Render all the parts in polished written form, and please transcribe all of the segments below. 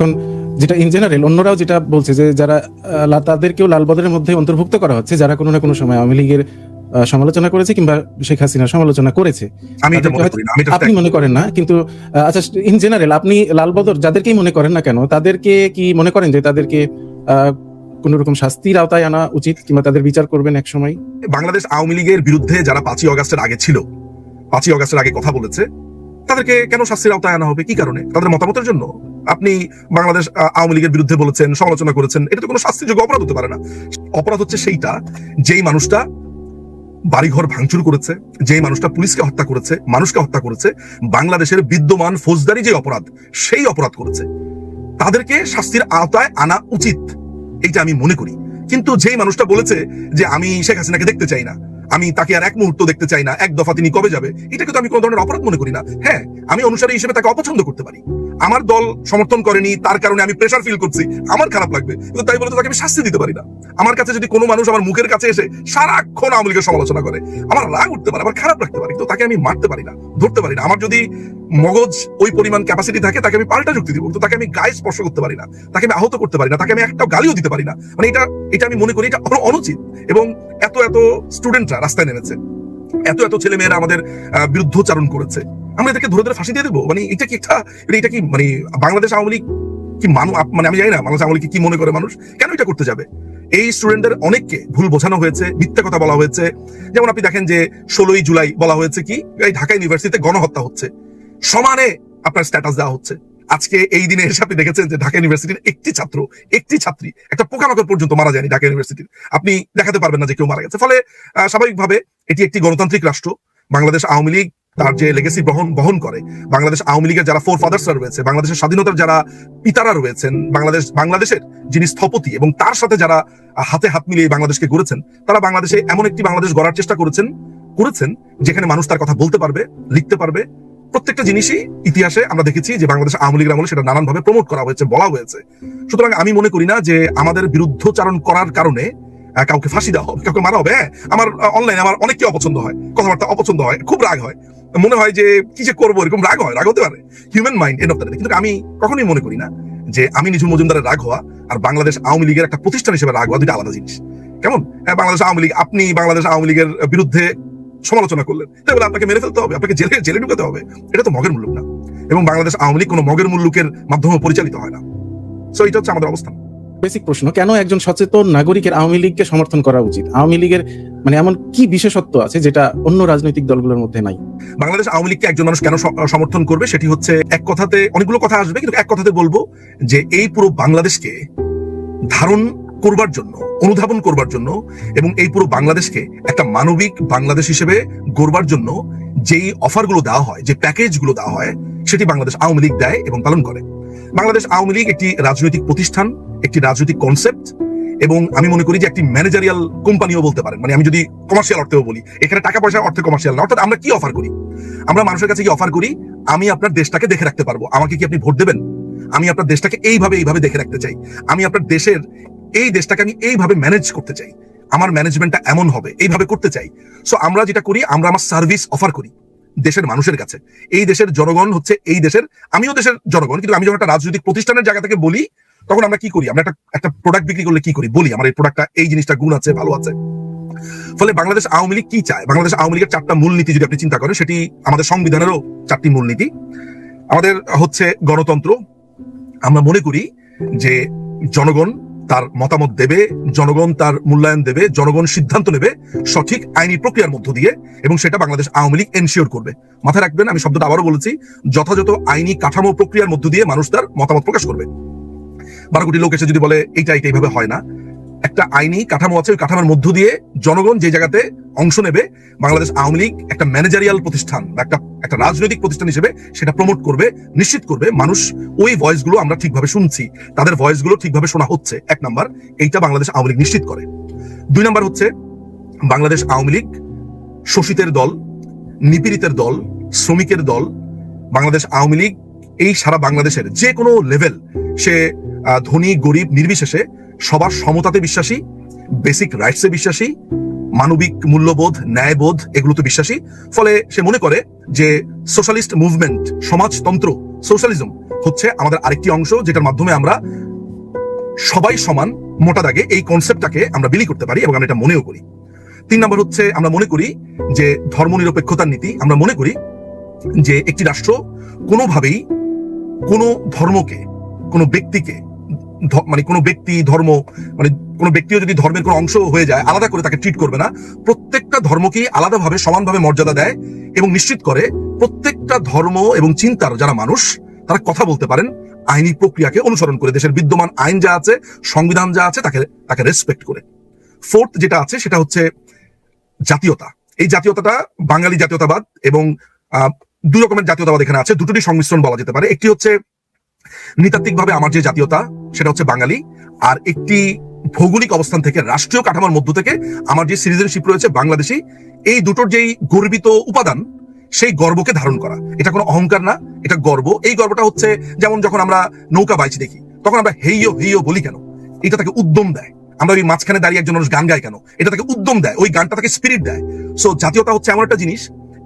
এখন যেটা in general অন্যরাও যেটা বলছে যে যারা তাদেরকেও লালবদরের মধ্যে অন্তর্ভুক্ত করা হচ্ছে, যারা কোনো না কোনো সময় আওয়ামী লীগের সমালোচনা করেছে কিংবা শেখ হাসিনার সমালোচনা করেছে। আমি এটা মনে করি না, আমি এটা আপনি মনে করেন না, কিন্তু আচ্ছা, ইন জেনারেল আপনি লালবদর যাদেরকেই মনে করেন না কেন, তাদেরকে কি মনে করেন যে তাদেরকে কোন রকম শাস্তির আওতায় আনা উচিত কিংবা তাদের বিচার করবেন এক সময়? বাংলাদেশ আওয়ামী লীগের বিরুদ্ধে যারা 5ই অগাস্টের আগে ছিল, 5ই অগাস্টের আগে কথা বলেছে, তাদেরকে কেন শাস্তির আওতায় আনা হবে? কি কারণে? তাদের মতামতের জন্য? আপনি বাংলাদেশ আওয়ামী লীগের বিরুদ্ধে বলেছেন, সমালোচনা করেছেন, এটা তো কোনো শাস্তিযোগ্য অপরাধ হতে পারে না। অপরাধ হচ্ছে সেইটা যেই মানুষটা বাড়িঘর ভাঙচুর করেছে, যেই মানুষটা পুলিশকে হত্যা করেছে, মানুষকে হত্যা করেছে, বাংলাদেশের বিদ্যমান ফৌজদারি যে অপরাধ, সেই অপরাধ করেছে, তাদেরকে শাস্তির আওতায় আনা উচিত, এইটা আমি মনে করি। কিন্তু যেই মানুষটা বলেছে যে আমি শেখ হাসিনাকে দেখতে চাই না, আমি তাকে আর এক মুহূর্ত দেখতে চাই না, এক দফা তিনি কবে যাবে, এটাকে তো আমি কোনো ধরনের অপরাধ মনে করি না। হ্যাঁ, আমি অনুসারী হিসেবে তাকে অপছন্দ করতে পারি, আমার দল সমর্থন করেনি, তার কারণে আমি প্রেশার ফিল করছি, আমার খারাপ লাগবে, কিন্তু তাই বলে তো তাকে আমি শাস্তি দিতে পারি না। আমার কাছে যদি কোনো মানুষ আমার মুখের কাছে এসে সারাক্ষণ আওয়ামী লীগের সমালোচনা করে, আমার রাগ উঠতে পারে, আমার খারাপ লাগতে পারে, কিন্তু তাকে আমি মারতে পারি না, ধরতে পারি না। আমার যদি মগজ ওই পরিমাণ ক্যাপাসিটি থাকে, তাকে আমি পাল্টা যুক্তি দিব, তো তাকে আমি গায়ে স্পর্শ করতে পারি না, তাকে আমি আহত করতে পারি না, তাকে আমি একটা গালিও দিতে পারি না। মানে এটা আমি মনে করি এটা অনুচিত। এবং এত স্টুডেন্টরা রাস্তায় নেমেছে, এত ছেলে মেয়েরা আমাদের বিরুদ্ধচারণ করেছে, আমরা এদেরকে ধরে ধরে ফাঁসি দিয়ে দেবো? মানে এটা কি মানে বাংলাদেশ আওয়ামী লীগ কি মানে আমি জানি না বাংলাদেশ আওয়ামী লীগ কি মনে করে মানুষ কেন এটা করতে যাবে? এই স্টুডেন্টদের অনেককে ভুল বোঝানো হয়েছে, মিথ্যা কথা বলা হয়েছে। যেমন আপনি দেখেন যে 16ই জুলাই বলা হয়েছে কি এই ঢাকা ইউনিভার্সিটিতে গণহত্যা হচ্ছে, সমানে আপনার স্ট্যাটাস দেওয়া হচ্ছে। আজকে এই দিনে এসে আপনি দেখেছেন যে ঢাকা ইউনিভার্সিটির একটি ছাত্রী, একটা পোকামাকড় পর্যন্ত মারা যায়নি ঢাকা ইউনিভার্সিটির, আপনি দেখাতে পারবেন না যে কেউ মারা গেছে। ফলে স্বাভাবিকভাবে এটি একটি গণতান্ত্রিক রাষ্ট্র, বাংলাদেশ আওয়ামী লীগ তার যে লেগেসি বহন করে, বাংলাদেশ আওয়ামী লীগের যারা ফোর ফাদার্সরা রয়েছে, বাংলাদেশের স্বাধীনতার যারা পিতারা রয়েছেন, বাংলাদেশের যিনি স্থপতি এবং তার সাথে যারা হাতে হাত মিলিয়ে বাংলাদেশকে গড়েছেন, তারা বাংলাদেশে এমন একটি বাংলাদেশ গড়ার চেষ্টা করেছেন যেখানে মানুষ তার কথা বলতে পারবে, লিখতে পারবে। প্রত্যেকটা জিনিসই ইতিহাসে আমরা দেখেছি যে বাংলাদেশ আওয়ামী লীগের আমলে সেটা নানানভাবে প্রমোট করা হয়েছে, বলা হয়েছে। সুতরাং আমি মনে করি না যে আমাদের বিরুদ্ধচারণ করার কারণে কাউকে ফাঁসি দেওয়া হবে, কাউকে মারা হবে। হ্যাঁ, আমার অনলাইনে আমার অনেককে অপছন্দ হয়, কথাবার্তা অপছন্দ হয়, খুব রাগ হয়, মনে হয় যে কি যে করবো, এরকম রাগ হতে পারে, human mind end of the day. কিন্তু আমি কখনোই মনে করি না যে আমি নিঝুম মজুমদারের রাগ হওয়া আর বাংলাদেশ আওয়ামী লীগের একটা প্রতিষ্ঠান হিসেবে রাগ হওয়া দুটো আলাদা জিনিস। কেমন? বাংলাদেশ আওয়ামী লীগ, আপনি বাংলাদেশ আওয়ামী লীগের বিরুদ্ধে সমালোচনা করলেন, তাই বলে আপনাকে মেরে ফেলতে হবে, আপনাকে জেলে ঢুকাতে হবে? এটা তো মগের মুল্লুক না, এবং বাংলাদেশ আওয়ামী লীগ কোনো মগের মুল্লুকের মাধ্যমে পরিচালিত হয় না। সো এটা হচ্ছে আমাদের অবস্থান। বেসিক প্রশ্ন, কেন একজন সচেতন নাগরিকের আওয়ামী লীগকে সমর্থন করা উচিত? আওয়ামী লীগের মানে এমন কি বিশেষত্ব আছে যেটা অন্য রাজনৈতিক দলগুলোর মধ্যে নাই? বাংলাদেশ আওয়ামী লীগকে একজন মানুষ কেন সমর্থন করবে, সেটি হচ্ছে এক কথাতে, অনেকগুলো কথা আসবে, কিন্তু এক কথাতে বলবো যে এই পুরো বাংলাদেশকে ধারণ করবার জন্য, অনুধাবন করবার জন্য, এবং এই পুরো বাংলাদেশকে একটা মানবিক বাংলাদেশ হিসেবে গড়বার জন্য যেই অফারগুলো দেওয়া হয়, যে প্যাকেজগুলো দেওয়া হয়, সেটি বাংলাদেশ আওয়ামী লীগ দেয় এবং পালন করে। বাংলাদেশ আওয়ামী লীগ একটি রাজনৈতিক প্রতিষ্ঠান, একটি রাজনৈতিক কনসেপ্ট, এবং আমি মনে করি যে একটি ম্যানেজারিয়াল কোম্পানিও বলতে পারেন। মানে আমি যদি কমার্শিয়াল অর্থেও বলি, এখানে টাকা পয়সার অর্থে কমার্শিয়াল না। অর্থাৎ আমরা কি অফার করি? আমরা মানুষের কাছে কি অফার করি? আমি আপনার দেশটাকে দেখে রাখতে পারবো, আমাকে কি আপনি ভোট দেবেন? আমি আপনার দেশটাকে এইভাবে দেখে রাখতে চাই, আমি আপনার দেশের এই দেশটাকে আমি এইভাবে ম্যানেজ করতে চাই, আমার ম্যানেজমেন্টটা এমন হবে, এইভাবে করতে চাই। সো আমরা যেটা করি, আমরা আমার সার্ভিস অফার করি দেশের মানুষের কাছে। এই দেশের জনগণ হচ্ছে এই দেশের, আমিও দেশের জনগণ, কিন্তু আমি যখন একটা রাজনৈতিক প্রতিষ্ঠানের জায়গা থেকে বলি, তখন আমরা কি করি? আমরা একটা প্রোডাক্ট বিক্রি করলে কি করি? বলি আমার এই প্রোডাক্টটা, এই জিনিসটা গুণ আছে, ভালো আছে। ফলে বাংলাদেশ আওয়ামী লীগ কি চায়? বাংলাদেশ আওয়ামী লীগের 4টা মূলনীতি যদি আপনি চিন্তা করেন, সেটি আমাদের সংবিধানেরও 4টি মূলনীতি। আমাদের হচ্ছে গণতন্ত্র। আমরা মনে করি যে জনগণ তার মতামত দেবে, জনগণ তার মূল্যায়ন দেবে, জনগণ সিদ্ধান্ত নেবে সঠিক আইনি প্রক্রিয়ার মধ্য দিয়ে, এবং সেটা বাংলাদেশ আওয়ামী লীগ এনশিওর করবে। মাথায় রাখবেন, আমি শব্দটা আবারও বলেছি, যথাযথ আইনি কাঠামো প্রক্রিয়ার মধ্য দিয়ে মানুষ তার মতামত প্রকাশ করবে। 12 কোটি লোক এসে যদি বলে এইভাবে হয় না, একটা আইনি কাঠামো আছে, ওই কাঠামোর মধ্য দিয়ে জনগণ যে জায়গাতে অংশ নেবে, বাংলাদেশ আওয়ামী লীগ একটা ম্যানেজারিয়াল প্রতিষ্ঠান বা একটা রাজনৈতিক প্রতিষ্ঠান হিসেবে সেটা প্রমোট করবে, নিশ্চিত করবে মানুষ ওই ভয়েসগুলো আমরা ঠিকভাবে শুনছি, তাদের ভয়েসগুলো ঠিকভাবে শোনা হচ্ছে। 1 নাম্বার, এইটা বাংলাদেশ আওয়ামী লীগ নিশ্চিত করে। 2 নাম্বার হচ্ছে বাংলাদেশ আওয়ামী লীগ শোষিতের দল, নিপীড়িতের দল, শ্রমিকের দল। বাংলাদেশ আওয়ামী লীগ এই সারা বাংলাদেশের যে কোনো লেভেল, সে ধনী গরিব নির্বিশেষে সবার সমতাতে বিশ্বাসী, বেসিক রাইটসে বিশ্বাসী, মানবিক মূল্যবোধ, ন্যায়বোধ, এগুলোতে বিশ্বাসী। ফলে সে মনে করে যে সোশ্যালিস্ট মুভমেন্ট, সমাজতন্ত্র সোশ্যালিজম হচ্ছে আমাদের আরেকটি অংশ, যেটার মাধ্যমে আমরা সবাই সমান মোটা দাগে এই কনসেপ্টটাকে আমরা বিলি করতে পারি এবং আমরা এটা মনেও করি। 3 নম্বর হচ্ছে আমরা মনে করি যে ধর্মনিরপেক্ষতার নীতি। আমরা মনে করি যে একটি রাষ্ট্র কোনোভাবেই কোনো ধর্মকে, কোনো ব্যক্তিকে, মানে কোনো ব্যক্তি ধর্ম, মানে কোনো ব্যক্তিও যদি ধর্মের কোনো অংশ হয়ে যায় আলাদা করে তাকে ট্রিট করবে না। প্রত্যেকটা ধর্মকেই আলাদাভাবে সমানভাবে মর্যাদা দেয় এবং নিশ্চিত করে প্রত্যেকটা ধর্ম এবং চিন্তার যারা মানুষ তারা কথা বলতে পারেন আইনি প্রক্রিয়াকে অনুসরণ করে, দেশের বিদ্যমান আইন যা আছে, সংবিধান যা আছে তাকে রেসপেক্ট করে। 4th যেটা আছে সেটা হচ্ছে জাতীয়তা। এই জাতীয়তাটা বাঙালি জাতীয়তাবাদ এবং 2 রকমের জাতীয়তাবাদ এখানে আছে, দুটোরই সংমিশ্রণ বলা যেতে পারে। একটি হচ্ছে নৃতাত্ত্বিকভাবে আমার যে জাতীয়তা সেটা হচ্ছে বাঙালি, আর একটি ভৌগোলিক অবস্থান থেকে রাষ্ট্রীয় কাঠামোর মধ্য থেকে আমার যে সিটিজেনশিপ রয়েছে বাংলাদেশী। এই দুটোর যেই গর্বিত উপাদান, সেই গর্বকে ধারণ করা, এটা কোনো অহংকার না, এটা গর্ব। এই গর্বটা হচ্ছে যেমন যখন আমরা নৌকা বাইচি দেখি তখন আমরা হেইয়ো হেইয়ো বলি কেন? এটা তাকে উদ্যম দেয়। আমরা ওই মাঝখানে দাঁড়িয়ে একজন মানুষ গান গায় কেন? এটা তাকে উদ্যম দেয়, ওই গানটা তাকে স্পিরিট দেয়। সো জাতীয়তা হচ্ছে এমন একটা জিনিস,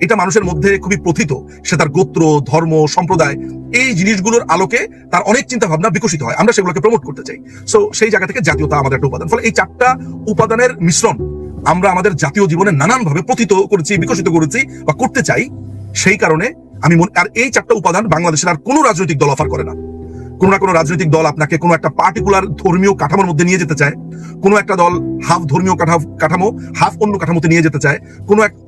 এটা মানুষের মধ্যে খুবই প্রথিত। সে তার গোত্র, ধর্ম, সম্প্রদায়, এই জিনিসগুলোর আলোকে তার অনেক চিন্তা ভাবনা বিকশিত হয়, আমরা সেগুলোকে প্রমোট করতে চাই। সো সেই জায়গা থেকে জাতীয়তা আমাদের একটা উপাদান। ফলে এই 4টা উপাদানের মিশ্রণ আমরা আমাদের জাতীয় জীবনে নানান ভাবে প্রথিত করেছি, বিকশিত করেছি বা করতে চাই। সেই কারণে আমি আর এই 4টা উপাদান বাংলাদেশের আর কোনো রাজনৈতিক দল অফার করে না। কোনো না কোনো রাজনৈতিক দল আপনাকে কোনো একটা পার্টিকুলার ধর্মীয় কাঠামোর মধ্যে নিয়ে যেতে চায়, কোনো একটা দল হাফ ধর্মীয় কাঠামো হাফ অন্য কাঠামোতে নিয়ে যেতে চায়,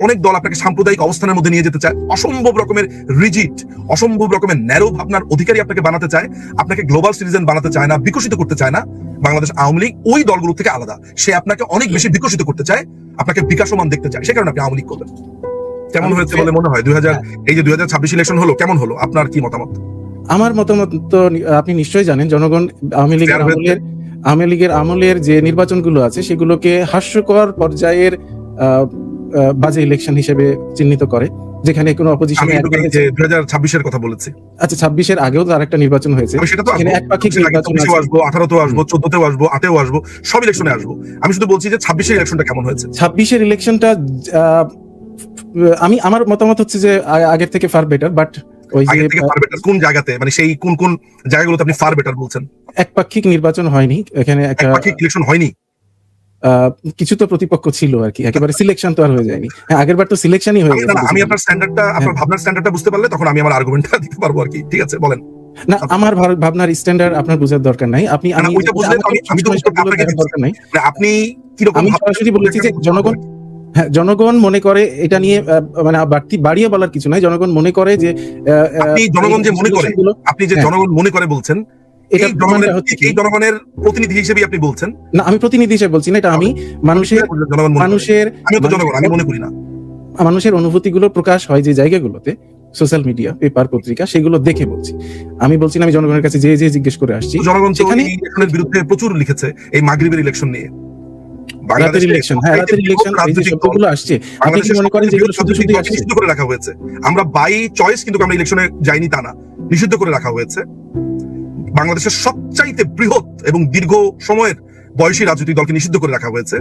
অনেক দল আপনাকে সাম্প্রদায়িক অবস্থানের মধ্যে নিয়ে যেতে চায়, অসম্ভব রকমের রিজিড, অসম্ভব রকমের ন্যারো ভাবনার অধিকারী আপনাকে বানাতে চায়, আপনাকে গ্লোবাল সিটিজেন বানাতে চায় না, বিকশিত করতে চায় না। বাংলাদেশ আওয়ামী লীগ ওই দলগুলো থেকে আলাদা, সে আপনাকে অনেক বেশি বিকশিত করতে চায়, আপনাকে বিকাশমান দেখতে চায়, সে কারণে আপনি আওয়ামী লীগ করবেন। কেমন হয়েছে বলে মনে হয় 2026 ইলেকশন হলো, কেমন হলো? আপনার কি মতামত? আমার মতামত তো আপনি নিশ্চয়ই জানেন, জনগণ আওয়ামী লীগের আমলের যে নির্বাচনগুলো আছে সেগুলোকে হাস্যকর পর্যায়ের বাজে ইলেকশন হিসেবে চিহ্নিত করে, যেখানে কোনো অপোজিশন। 2026 কথা বলেছি। আচ্ছা, 26 আগেও তো আরেকটা নির্বাচন হয়েছে, সেখানে একপাক্ষিক নির্বাচন আসবো, 18তেও আসবো, 14তেও আসবো, 8তেও আসবো, সব ইলেকশনে আসবো। আমি শুধু বলছি যে 26 ইলেকশনটা কেমন হয়েছে। 26 ইলেকশনটা আমার মতামত হচ্ছে যে আগের থেকে ফার বেটার। বাট ওই যে কোন জায়গাতে, মানে সেই কোন কোন জায়গাগুলোতে আপনি ফার বেটার বলছেন? একপাক্ষিক নির্বাচন হয়নি, এখানে একটা একপাক্ষিক ইলেকশন হয়নি। কিছু তো প্রতিপক্ষ ছিল আর কি, একেবারে সিলেকশন তো আর হয়ে যায়নি। হ্যাঁ, আগের বার তো সিলেকশনই হয়ে গেছে। আমি আপনার স্ট্যান্ডার্ডটা, আপনার ভাবনার স্ট্যান্ডার্ডটা বুঝতে পারলে তখন আমি আমার আর্গুমেন্টটা দিতে পারবো আর কি। ঠিক আছে, বলেন। না, আমার ভাবনার স্ট্যান্ডার্ড আপনার বোঝার দরকার নাই। আপনি দরকার নাই। আপনি কি রকম? আমি সরাসরি বলেছি যে জনগণ মনে করে এটা নিয়ে মানে বাড়িয়ে বলার কিছু নাই। জনগণ মনে করে যে জনগণ যে মনে করে, আপনি যে জনগণ মনে করে বলছেন, এই জনগণের প্রতিনিধি হিসেবে আপনি বলছেন না? আমি প্রতিনিধি হিসেবে বলছি না, এটা আমি আমি মনে করি না। মানুষের অনুভূতিগুলো প্রকাশ হয় যে জায়গাগুলোতে, সোশ্যাল মিডিয়া, পেপার, পত্রিকা, সেগুলো দেখে বলছি। আমি বলছি না আমি জনগণের কাছে যে জিজ্ঞেস করে আসছি। জনগণ সেখানে ইলেকশনের বিরুদ্ধে প্রচুর লিখেছে, এই মাগরিবের ইলেকশন নিয়ে, রাতের ইলেকশন, শব্দগুলো আসছে। আপনি কি মনে করেন যে এগুলো শুধু নিষিদ্ধ করে রাখা হয়েছে? আমরা বাই চয়েস কিন্তু আমরা ইলেকশনে যাইনি তা না, নিষিদ্ধ করে রাখা হয়েছে। বাংলাদেশের সবচাইতে বৃহৎ এবং দীর্ঘ সময়ের বয়সী রাজনৈতিক দলকে নিষিদ্ধ করে রাখা হয়েছে।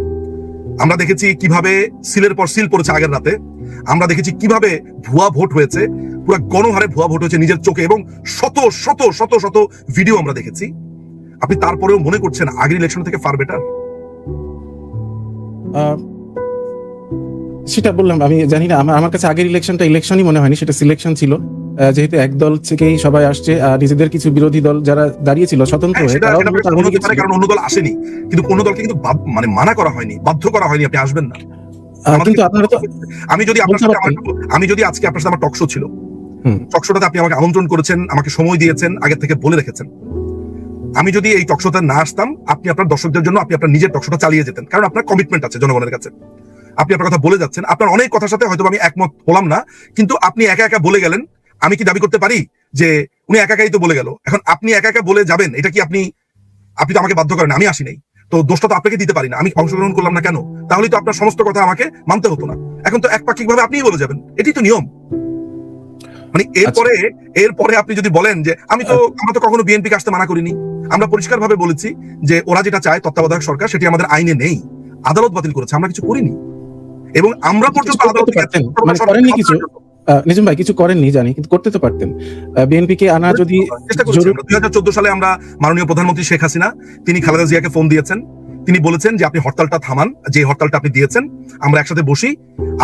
আমরা দেখেছি কিভাবে সিলের পর সিল পড়েছে আগের রাতে। আমরা দেখেছি কিভাবে ভুয়া ভোট হয়েছে, পুরো গণহারে ভুয়া ভোট হয়েছে নিজের চোখে, এবং শত শত শত শত ভিডিও আমরা দেখেছি। আপনি তারপরেও মনে করছেন আগের ইলেকশন থেকে ফার বেটার? সেটা বললাম, আমি জানি না। আমার কাছে আগের ইলেকশনটা ইলেকশনই মনে হয়নি, সেটা সিলেকশন ছিল। যেহেতু এক দল থেকেই সবাই আসছে, নিজেদের কিছু বিরোধী দল যারা দাঁড়িয়েছিল স্বতন্ত্র হয়ে, কারণ অন্য দল আসেনি, কিন্তু অন্য দলকে কিন্তু মানে মানা করা হয়নি, বাধ্য করা হয়নি আপনি আসবেন না। কিন্তু আপনারা তো, আমি যদি আজকে আপনার সাথে আমার টক শো ছিল, টক শোটাতে আপনি আমাকে আমন্ত্রণ করেছেন, আমাকে সময় দিয়েছেন, আগে থেকে বলে রেখেছেন। আমি যদি এই টক শোতে না আসতাম, আপনি আপনার দর্শকদের জন্য আপনি আপনার নিজের টক শোটা চালিয়ে যেতেন, কারণ আপনার কমিটমেন্ট আছে জনগণের কাছে। আপনি আপনার কথা বলে যাচ্ছেন, আপনার অনেক কথার সাথে হয়তো আমি একমত হলাম না, কিন্তু আপনি একা একা বলে গেলেন। আমি কি দাবি করতে পারি যে উনি একা একাই তো বলে গেল? এখন আপনি একা একা বলে যাবেন, এটা কি আপনি তো আমাকে বাধ্য করেন, আমি আসি নাই, তো দোষটা তো আপনাকে দিতে পারি না। আমি অংশগ্রহণ করলাম না কেন? তাহলেই তো আপনার সমস্ত কথা আমাকে মানতে হতো না। এখন তো একপাক্ষিক ভাবে আপনিই বলে যাবেন, এটাই তো নিয়ম। মানে এরপরে আপনি যদি বলেন যে আমরা তো কখনো বিএনপিকে আসতে মানা করিনি, আমরা পরিষ্কার ভাবে বলেছি যে ওরা যেটা চায় তত্ত্বাবধায়ক সরকার, সেটি আমাদের আইনে নেই, আদালত বাতিল করেছে, আমরা কিছু করিনি। এবং আমরা পর্যন্ত নিজম ভাই কিছু করেননি জানি, কিন্তু করতে তো পারতেন। বিএনপিকে আনা যদি চেষ্টা করেছি। 2014 সালে আমরা মাননীয় প্রধানমন্ত্রী শেখ হাসিনা, তিনি খালেদা জিয়াকে ফোন দিয়েছেন, তিনি বলেছেন যে আপনি হরতালটা থামান, যে হরতালটা আপনি দিয়েছেন আমরা একসাথে বসি,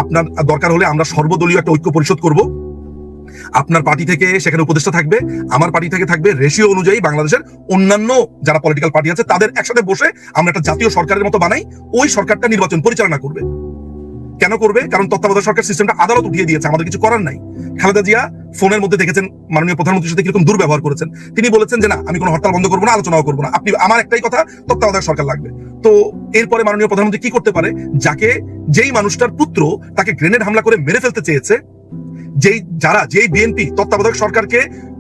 আপনার দরকার হলে আমরা সর্বদলীয় একটা ঐক্য পরিষদ করব, আপনার পার্টি থেকে সেখানে উপদেষ্টা থাকবে, আমার পার্টি থেকে থাকবে, রেশিও অনুযায়ী বাংলাদেশের অন্যান্য যারা পলিটিক্যাল পার্টি আছে তাদের একসাথে বসে আমরা একটা জাতীয় সরকারের মতো বানাই, ওই সরকারটা নির্বাচন পরিচালনা করবে। কেন করবে? কারণ তত্ত্বাবধায়ক সরকার সিস্টেমটা আদালত উঠিয়ে দিয়েছে, আমাদের কিছু করার নাই। খালেদা জিয়া ফোনের মধ্যে দেখেছেন মাননীয় প্রধানমন্ত্রীর সাথে কিরকম দুর্ব্যবহার করেছেন, তিনি বলেছেন যে না আমি কোনো হরতাল বন্ধ করবো না, আলোচনাও করবো না, আপনি আমার একটাই কথা, তত্ত্বাবধায়ক সরকার লাগবে। তো এরপরে মাননীয় প্রধানমন্ত্রী কি করতে পারে? যেই মানুষটার পুত্র তাকে গ্রেনেড হামলা করে মেরে ফেলতে চেয়েছে, যেই বিএনপি তত্ত্বাবধায়ক সরকারকে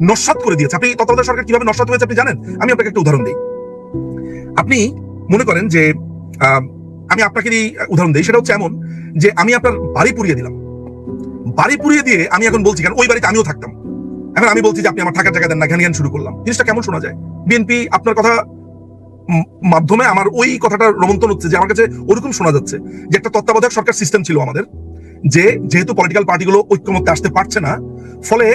নস্যাৎ করে দিয়েছে। আপনি তত্ত্বাবধায়ক সরকার কিভাবে নস্যাৎ হয়েছে আপনি জানেন? আমি আপনাকে একটা উদাহরণ দিই। আপনি মনে করেন যে আমি আপনাকে উদাহরণ দিই, সেটা হচ্ছে এমন যে আমি আপনার বাড়ি পুড়িয়ে দিলাম, বাড়ি পুড়িয়ে দিয়ে আমি এখন বলছি কেন ওই বাড়িতে আমিও থাকতাম, এখন আমি বলছি যে আপনি আমার থাকার জায়গা দেন না, ঘ্যান ঘ্যান শুরু করলাম। জিনিসটা কেমন শোনা যায়? বিএনপি আপনার কথা মাধ্যমে আমার ওই কথাটা রোমন্থন হচ্ছে যে আমার কাছে ওরকম শোনা যাচ্ছে যে একটা তত্ত্বাবধায়ক সরকার সিস্টেম ছিল আমাদের, যেহেতু পলিটিক্যাল পার্টিগুলো ঐক্যমত্যে আসতে পারছে না, ফলে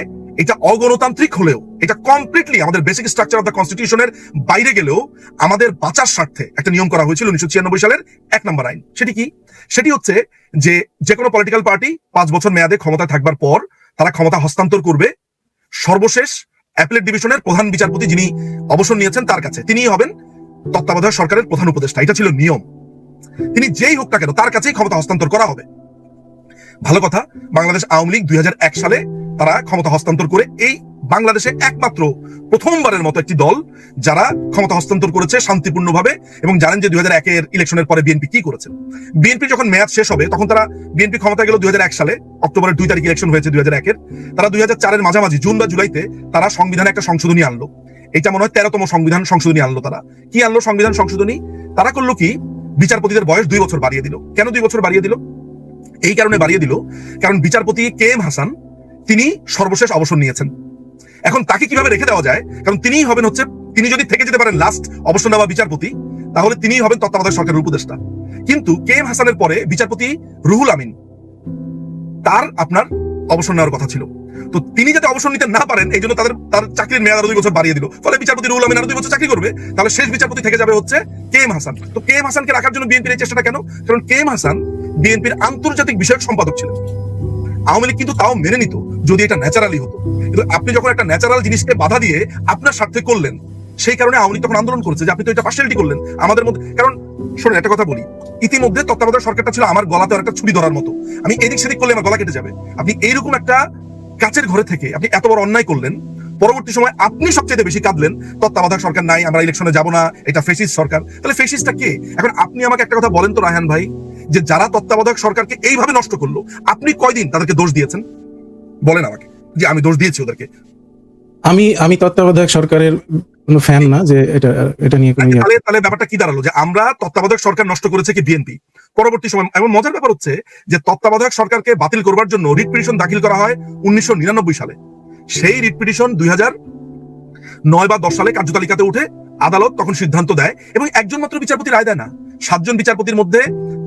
এটা অগণতান্ত্রিক হলেও এটা কমপ্লিটলি আমাদের বেসিক স্ট্রাকচার অফ দ্য কনস্টিটিউশনের বাইরে গেলেও আমাদের বাঁচার স্বার্থে একটা নিয়ম করা হয়েছিল 1996 সালের 1 নম্বর আইন। সেটি কি? সেটি হচ্ছে যে কোনো পলিটিক্যাল পার্টি 5 বছর মেয়াদে ক্ষমতায় থাকবার পর তারা ক্ষমতা হস্তান্তর করবে সর্বশেষ অ্যাপিলেট ডিভিশনের প্রধান বিচারপতি যিনি অবসর নিয়েছেন তার কাছে, তিনিই হবেন তত্ত্বাবধায়ক সরকারের প্রধান উপদেষ্টা। এটা ছিল নিয়ম। তিনি যেই হোক না কেন তার কাছেই ক্ষমতা হস্তান্তর করা হবে। ভালো কথা, বাংলাদেশ আওয়ামী লীগ 2001 সালে তারা ক্ষমতা হস্তান্তর করে এই বাংলাদেশে একমাত্র প্রথমবারের মতো একটি দল যারা ক্ষমতা হস্তান্তর করেছে শান্তিপূর্ণভাবে। এবং জানেন যে 2001 ইলেকশনের পরে বিএনপি কি করেছে? বিএনপি যখন মেয়াদ শেষ হবে তখন বিএনপি ক্ষমতা গেল 2001 সালে, অক্টোবরের 2 তারিখ ইলেকশন হয়েছে 2001-এর। তারা 2004-এর মাঝামাঝি জুন বা জুলাইতে তারা সংবিধানে একটা সংশোধনী আনলো, এটা মনে হয় 13তম সংবিধান সংশোধনী আনলো। তারা কি আনলো? সংবিধান সংশোধনী। তারা করলো কি? বিচারপতিদের বয়স 2 বছর বাড়িয়ে দিল। কেন 2 বছর বাড়িয়ে দিল? এই কারণে বাড়িয়ে দিল কারণ বিচারপতি KM হাসান তিনি সর্বশেষ অবসর নিয়েছেন। এখন তাকে কিভাবে রেখে দেওয়া যায়? কারণ তিনিই হবেন তিনি যদি থেকে যেতে পারেন লাস্ট অবসর নেওয়া বিচারপতি, তাহলে তিনিই হবেন তত্ত্বাবধায়ক সরকারের উপদেষ্টা। কিন্তু KM হাসানের পরে বিচারপতি রুহুল আমিন, তার আপনার অবসর নেওয়ার কথা ছিল। তো তিনি যাতে অবসর নিতে না পারেন এই জন্য তার চাকরির মেয়াদ আরো 2 বছর বাড়িয়ে দিল। ফলে বিচারপতি রুহুল আমিন আরো 2 বছর চাকরি করবে, তাহলে শেষ বিচারপতি থেকে যাবে হচ্ছে KM হাসান। তো KM হাসানকে রাখার জন্য বিএনপির এই চেষ্টাটা কেন? কারণ KM হাসান বিএনপির আন্তর্জাতিক বিষয়ক সম্পাদক ছিলেন। আওয়ামী লীগ কিন্তু তাও মেনে নিত যদি এটা ন্যাচারালি হতো, কিন্তু আপনি যখন একটা ন্যাচারাল জিনিসকে বাধা দিয়ে আপনার স্বার্থে করলেন, সেই কারণে আওয়ামী লীগ তখন আন্দোলন করেছে যে আপনি তো এটা পার্সিয়ালিটি করলেন আমাদের মধ্যে। কারণ শোনেন একটা কথা বলি, ইতিমধ্যে তত্ত্বাবধায়ক সরকারটা ছিল আমার গলাতে একটা ছুরি ধরার মতো, আমি এদিক সেদিক করলে আমার গলা কেটে যাবে। আপনি এইরকম একটা কাচের ঘরে থেকে আপনি এত বড় অন্যায় করলেন, পরবর্তী সময় আপনি সবচেয়ে বেশি কাঁদলেন তত্ত্বাবধায়ক সরকার নাই, আমরা ইলেকশনে যাব না, এটা ফেসিস্ট সরকার। তাহলে ফেসিস্টটা কে? এখন আপনি আমাকে একটা কথা বলেন তো রায়হান ভাই, যে যারা তত্ত্বাবধায়ক সরকারকে এইভাবে নষ্ট করলো আপনি কয়দিন তাদেরকে দোষ দিয়েছেন? বলেন আমাকে যে আমি দোষ দিয়েছি ওদেরকে। আমি তত্ত্বাবধায়ক সরকারের কোনো ফ্যান না যে এটা নিয়ে কোনো। তাহলে ব্যাপারটা কি দাঁড়ালো? যে আমরা তত্ত্বাবধায়ক সরকার নষ্ট করেছে কি বিএনপি? পরবর্তী সময় এমন মজার ব্যাপার হচ্ছে যে তত্ত্বাবধায়ক সরকারকে বাতিল করবার জন্য রিট পিটিশন দাখিল করা হয় 1999 সালে। সেই রিট পিটিশন 2009 বা 10 সালে কার্যতালিকাতে উঠে আদালত তখন সিদ্ধান্ত দেয়, এবং একজন মাত্র বিচারপতি রায় দেয় না, 7 জন বিচারপতির মধ্যে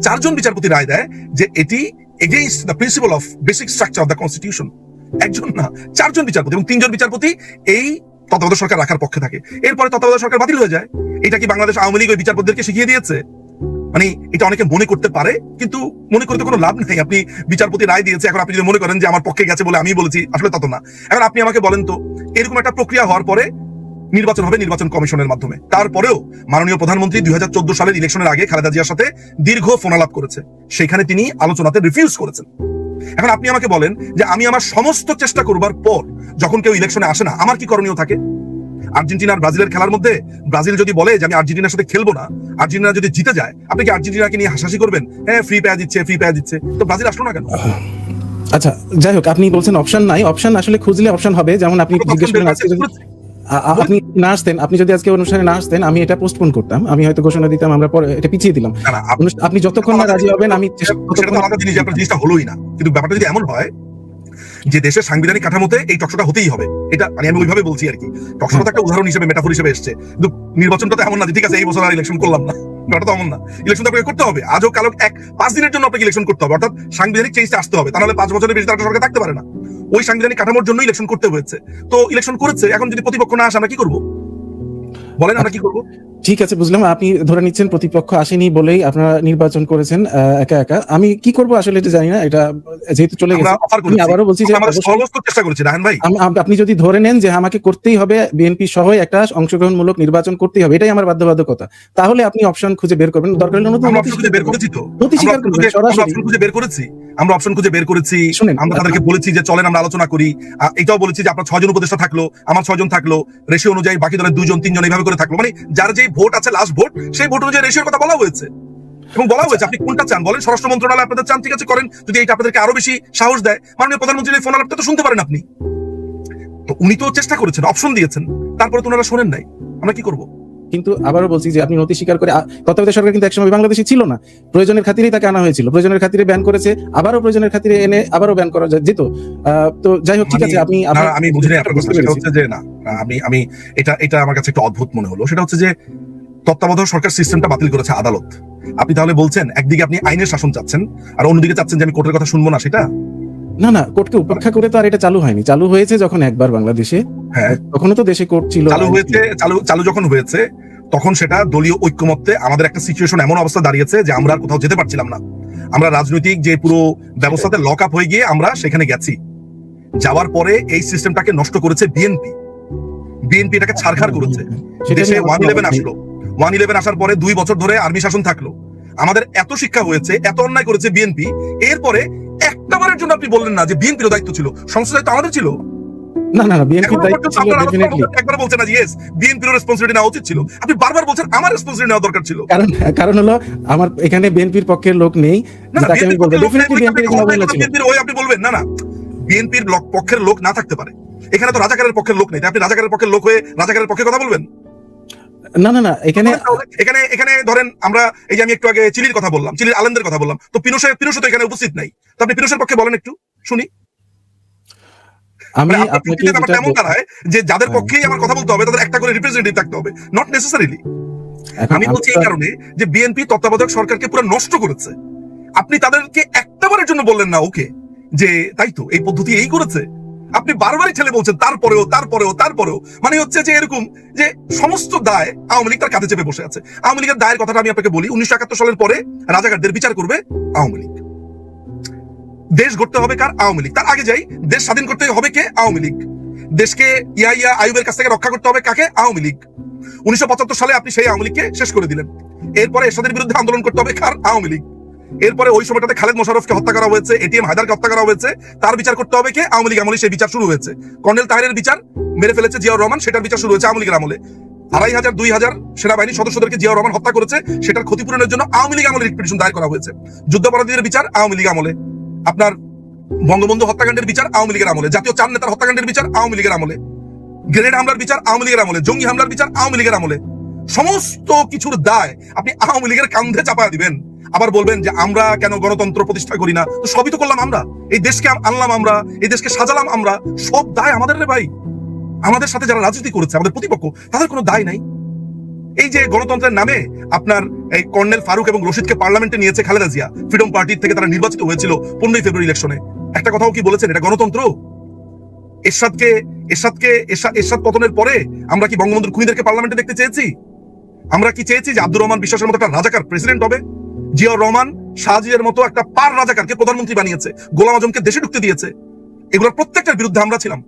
4 জন বিচারপতি রায় দেয় যে এটি against the principal of basic structure of the constitution. একজন না, 4 জন বিচারপতি, এবং 3 জন বিচারপতি এই তত্ত্বাবধায়ক সরকার রাখার পক্ষে থাকে। এরপরে তত্ত্বাবধায়ক সরকার বাতিল হয়ে যায়। এটা কি বাংলাদেশ আওয়ামী লীগ ওই বিচারপতিদেরকে শিখিয়ে দিয়েছে? মানে এটা অনেকে মনে করতে পারে, কিন্তু মনে করতে কোনো লাভ নেই। আপনি বিচারপতি রায় দিয়েছে, এখন আপনি যদি মনে করেন যে আমার পক্ষে গেছে বলে আমি বলেছি, আসলে তত না। এখন আপনি আমাকে বলেন তো, এরকম একটা প্রক্রিয়া হওয়ার পরে নির্বাচন হবে নির্বাচন কমিশনের মাধ্যমে, তারপরেও মাননীয় প্রধানমন্ত্রী 2014 সালের ইলেকশনের আগে খালেদা জিয়ার সাথে দীর্ঘ ফোনালাপ করেছে, সেখানে তিনি আলোচনাতে রিফিউজ করেছেন। এখন আপনি আমাকে বলেন যে আমি আমার সমস্ত চেষ্টা করবার পর যখন কেউ ইলেকশনে আসে না, আমার কি করণীয় থাকে? আর্জেন্টিনা আর ব্রাজিলের খেলার মধ্যে ব্রাজিল যদি বলে যে আমি আর্জেন্টিনার সাথে খেলবো না, আর্জেন্টিনা যদি জিতে যায়, আপনি কি আর্জেন্টিনাকে নিয়ে হাসাহাসি করবেন? হ্যাঁ, ফ্রি পেয়ে দিচ্ছে, তো ব্রাজিল আসলো না কেন? আচ্ছা, যাই হোক, আপনি বলছেন অপশন নাই। অপশন আসলে খুঁজলে অপশন হবে। যেমন আপনি জিজ্ঞেস করেন আজকে আপনি না আসতেন, আপনি যদি আজকে অনুষ্ঠানে না আসতেন, আমি এটা পোস্টপোন করতাম, আমি হয়তো ঘোষণা দিতাম, আমরা পরে এটা পিছিয়ে দিলাম। আপনি যতক্ষণ না রাজি হবেন আমি জিনিসটা হলোই না। কিন্তু ব্যাপারটা যদি এমন হয় যে দেশের সাংবিধানিক কাঠামোতে এই টকশোটা হতেই হবে, এটা মানে আমি ওইভাবে বলছি আর কি। টকশোটা একটা উদাহরণ হিসেবে, মেটাফোর হিসেবে এসছে, কিন্তু নির্বাচনটা তো এমন না যে ঠিক আছে এই বছর আর ইলেকশন করলাম না। ব্যাপারটা তো এমন না। ইলেকশন তো আপনাকে করতে হবে, আজও কালো 5 দিনের জন্য আপনাকে ইলেকশন করতে হবে, অর্থাৎ সাংবিধানিক চেঞ্জটা আসতে হবে, তাহলে 5 বছরের বেশি একটা সরকার থাকতে পারে না। ওই সাংবিধানিক কাঠামোর জন্য ইলেকশন করতে হয়েছে। তো ইলেকশন করেছে, এখন যদি প্রতিপক্ষ না আসে আমরা কি করবো বলেন, আমরা কি করবো? ঠিক আছে, বুঝলাম। আপনি ধরে নিচ্ছেন প্রতিপক্ষ আসেনি বলেই আপনারা নির্বাচন করেছেন একা একা। আমি কি করব আসলে এটা জানি না, এটা যেহেতু চলে গেছে। আমি আবারও বলছি যে সর্বোচ্চ চেষ্টা করেছি রাহান ভাই। আপনি যদি ধরে নেন যে আমাকে করতেই হবে, বিএনপি সহ একটা অংশগ্রহণমূলক নির্বাচন করতেই হবে, এটাই আমার বাধ্যবাধকতা, তাহলে আপনি অপশন খুঁজে বের করবেন। দরকার হলে নতুন অপশন খুঁজে বের করেছি তো, নথি স্বীকার করবেন সরাসরি। অপশন খুঁজে বের করেছি, আমরা অপশন খুঁজে বের করেছি। শুনেন, আমরা তাদেরকে বলেছি যে চলেন আমরা আলোচনা করি। এটাও বলেছি যে আপনার 6 জন উপদেষ্টা থাকলো, আমার 6 জন থাকলো, রেশিও অনুযায়ী বাকি দলের 2 জন 3 জন এইভাবে করে থাকলো, মানে যার যেই ভোট আছে লাস্ট ভোট, সেই ভোট অনুযায়ী রেশিওর কথা বলা হয়েছে। এবং বলা হয়েছে আপনি কোনটা চান বলেন, স্বরাষ্ট্র মন্ত্রণালয় আপনাদের চান, ঠিক আছে করেন, যদি এটা আপনাদেরকে আরো বেশি সাহস দেয়। মাননীয় প্রধানমন্ত্রীর ফোন আলাপটা তো শুনতে পারেন আপনি। তো উনি তো চেষ্টা করেছেন, অপশন দিয়েছেন, তারপরে তো ওনারা শোনেন নাই, আমরা কি করবো? কিন্তু আবারও বলছি যে আপনি নথি স্বীকার করে, তত্ত্বাবধায়ক সরকার কিন্তু একসময় বাংলাদেশে ছিল না, প্রয়োজনের খাতিরেই তাকে আনা হয়েছিল, প্রয়োজনের খাতিরে ব্যান করেছে, আবারও প্রয়োজনের খাতিরে এনে আবারও ব্যান করা যেত। তো যাই হোক, ঠিক আছে। আমি বুঝি না আপনার কথা। সেটা হচ্ছে যে না, আমি এটা আমার কাছে একটু অদ্ভুত মনে হলো। সেটা হচ্ছে যে তত্ত্বাবধায়ক সরকার সিস্টেমটা বাতিল করেছে আদালত। আপনি তাহলে বলছেন একদিকে আপনি আইনের শাসন চাচ্ছেন, আর অন্যদিকে চাচ্ছেন যে আমি কোর্টের কথা শুনবো না, সেটা না, কোর্টকে উপেক্ষা করে তো আর এটা চালু হয়নি। চালু হয়েছে যখন একবার বাংলাদেশে, হ্যাঁ, তখনও তো দেশে কোর্ট ছিল। চালু যখন হয়েছে তখন সেটা দলীয় ঐক্যমত্যে আমাদের একটা সিচুয়েশন এমন অবস্থা দাঁড়িয়েছে যে আমরা আর কোথাও যেতে পারছিলাম না। আমরা রাজনৈতিক যে পুরো ব্যবস্থাতে লক আপ হয়ে গিয়ে আমরা সেখানে গেছি। যাওয়ার পরে এই সিস্টেমটাকে নষ্ট করেছে বিএনপি এটাকে ছাড়খাড় করেছে। দেশে 111 আসলো, 111 আসার পরে 2 বছর ধরে আর্মি শাসন থাকলো। আমাদের এত শিক্ষা হয়েছে, এত অন্যায় করেছে বিএনপি, এরপরে একটাবারের জন্য আপনি বললেন না যে বিএনপির দায়িত্ব ছিল, সংসদ দায়িত্ব আমাদের ছিল। না, বিএনপির দায়িত্ব ছিল ডেফিনেটলি। একবার বলছেন না যে ইয়েস বিএনপির রেসপন্সিবিলিটি নেওয়া উচিত ছিল, আপনি বারবার বলছেন আমার রেসপন্সিবিলিটি নেওয়া দরকার ছিল। কারণ হলো আমার এখানে বিএনপির পক্ষের লোক নেই, তাকে আমি বলবো ডেফিনেটলি বিএনপির কোনো অবহেলা ছিল। বিএনপির ওই আপনি বলবেন না বিএনপির পক্ষের লোক না থাকতে পারে, এখানে তো রাজাকারের পক্ষের লোক নেই, আপনি রাজাকারের পক্ষের লোক হয়ে রাজাকারের পক্ষে কথা বলবেন? না, এখানে ধরেন আমরা এই যে আমি একটু আগে চিলির কথা বললাম, চিলির আলেনদের কথা বললাম, তো পিনোশে তো এখানে উপস্থিত নাই, তো আপনি পিনোশের পক্ষে বলেন একটু শুনি। আমি আপনাকে এমন দাঁড়ায় যে যাদের পক্ষেই আমার কথা বলতে হবে তাদের একটা করে রিপ্রেজেন্টেটিভ থাকতে হবে, নট নেসেসারিলি। আমি বলছি এই কারণে যে বিএনপি তত্ত্বাবধায়ক সরকারকে পুরো নষ্ট করেছে। আপনি তাদেরকে একটাবারের জন্য বললেন না ওকে যে তাই তো এই পদ্ধতি এই করেছে, আপনি বারবারই ঠেলে বলছেন তারপরেও, মানে হচ্ছে যে এরকম যে সমস্ত দায় আওয়ামী লীগ তার কাঁধে চেপে বসে আছে। আওয়ামী লীগের দায়ের কথাটা আমি আপনাকে বলি, 1971 সালের পরে রাজাকারদের বিচার করবে আওয়ামী লীগ। দেশ গড়তে হবে কার? আওয়ামী লীগ। তার আগে যাই, দেশ স্বাধীন করতে হবে কে? আওয়ামী লীগ। দেশকে ইয়া আইয়ুবের কাছ থেকে রক্ষা করতে হবে কাকে? আওয়ামী লীগ। 1975 সালে আপনি সেই আওয়ামী লীগকে শেষ করে দিলেন। এরপরে এরশাদের বিরুদ্ধে আন্দোলন করতে হবে কার? আওয়ামী লীগ। এরপরে ওই সময়টাতে খালেদ মোশাররফকে হত্যা করা হয়েছে, এটিএম হায়দারকে হত্যা করা হয়েছে, তার বিচার করতে হবে কে? আওয়ামী লীগ আমলে সেই বিচার শুরু হয়েছে। কর্নেল তাহেরের বিচার মেরে ফেলেছে জিয়াউর রহমান, সেটার বিচার শুরু হয়েছে আওয়ামী লীগের আমলে। 2500-2000 সেনাবাহিনীর সদস্যদেরকে জিয়াউর রহমান হত্যা করেছে, সেটার ক্ষতিপূরণের জন্য আওয়ামী লীগ আমলে রিট দায়ের করা হয়েছে। যুদ্ধাপরাধীদের বিচার আওয়ামী লীগ আমলে। আপনার বঙ্গবন্ধু হত্যাকাণ্ডের বিচার আওয়ামী লীগের আমলে, জাতীয় চার নেতার হত্যাকাণ্ডের বিচার আওয়ামী লীগের আমলে, গ্রেনেড হামলার বিচার আওয়ামী লীগের আমলে, জঙ্গি হামলার বিচার আওয়ামী লীগের আমলে। সমস্ত কিছুর দায় আপনি আওয়ামী লীগের কাঁধে চাপা দিবেন, আবার বলবেন যে আমরা কেন গণতন্ত্র প্রতিষ্ঠা করি না। তো সবই তো করলাম আমরা, এই দেশকে আনলাম আমরা, এই দেশকে সাজালাম আমরা, সব দায় আমাদের রে ভাই। আমাদের সাথে যারা রাজনীতি করেছে আমাদের প্রতিপক্ষ, তাদের কোনো দায় নাই। এই যে গণতন্ত্রের নামে আপনার এই কর্নেল ফারুক এবং রশিদকে পার্লামেন্টে নিয়েছে খালেদা জিয়া, ফ্রিডম পার্টির থেকে তারা নির্বাচিত হয়েছিল 15 ফেব্রুয়ারি ইলেকশনে। একটা কথাও কি বলেছেন এটা গণতন্ত্র? এরশাদ পতনের পরে আমরা কি বঙ্গবন্ধুর খুনিদেরকে পার্লামেন্টে দেখতে চেয়েছি? আমরা কি চেয়েছি যে আব্দুর রহমান বিশ্বাসের মতো একটা রাজাকার প্রেসিডেন্ট হবে? জিয়াউর রহমান শাহজিয়ার মতো একটা পার রাজাকারকে প্রধানমন্ত্রী বানিয়েছে, গোলাম আজমকে দেশে ঢুকতে দিয়েছে। এগুলোর প্রত্যেকটার বিরুদ্ধে আমরা ছিলাম।